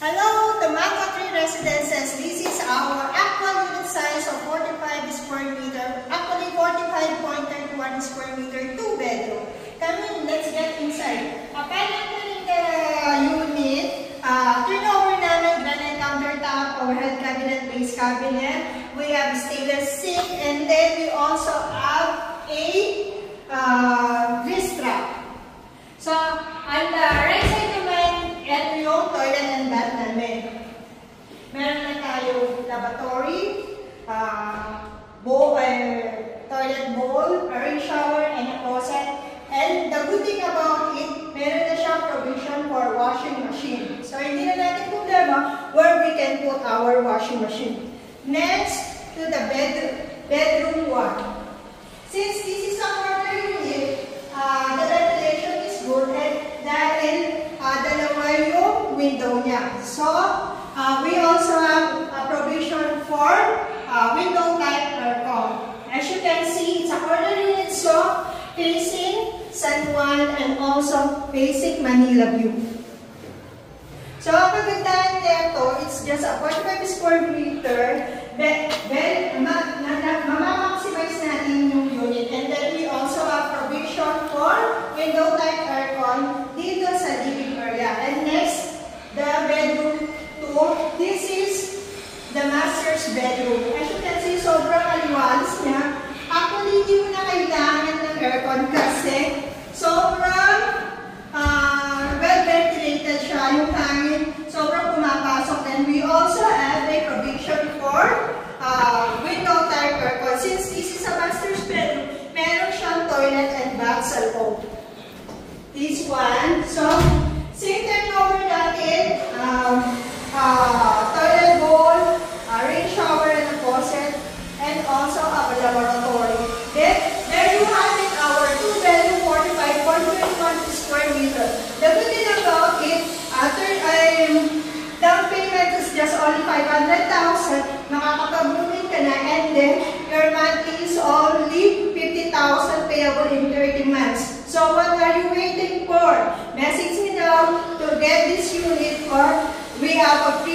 Hello, Tomato Tree Residences. This is our actual unit size of 45 square meter, actually 45.31 square meter, 2 bedroom. Come in, let's get inside. Upon entering the unit, turnover namin granite countertop, overhead cabinet, base cabinet. We have stainless sink, and then we also have a wrist strap. So, on the right side naman, ito yung toilet and bath namin. Meron na tayo lavatory, toilet bowl, a rain shower, and a closet. And the good thing about it, meron na siyang provision for washing machine. So, hindi na natin problema where we can put our washing machine. Next, to the bedroom one. Since this is a quarter unit, the ventilation is good, and dahil dalawa yung window niya. So, we also have a provision for window type aircon. As you can see, it's a quarter unit, so facing San Juan and also facing Manila view. So, ang kagandahan nito, it's just a 45 square meter. Mamamaximize natin yung unit. And then we also have provision for window type aircon dito sa living area. And next, the bedroom 2. This is the master's bedroom. As you can see, sobrang aliwalas niya. Actually, hindi mo na kailangan ng aircon kasi sobrang well-ventilated siya. Yung hangin, sobrang pumapasok. And we also have a provision for window type aircon. Since this is a master's bedroom, meron siyang toilet and bath sa loob. This one. So, same turnover natin. Toilet bowl, rain shower and a closet, and also a laboratory. Then, there you have it, our 2-bedroom 45.21 square meter. The good thing about it, down payment is just only 500,000. Makakapag-moving ka na, and then your monthly is only 50,000 payable in 30 months. So what are you waiting for? Message me down to get this unit, or we have a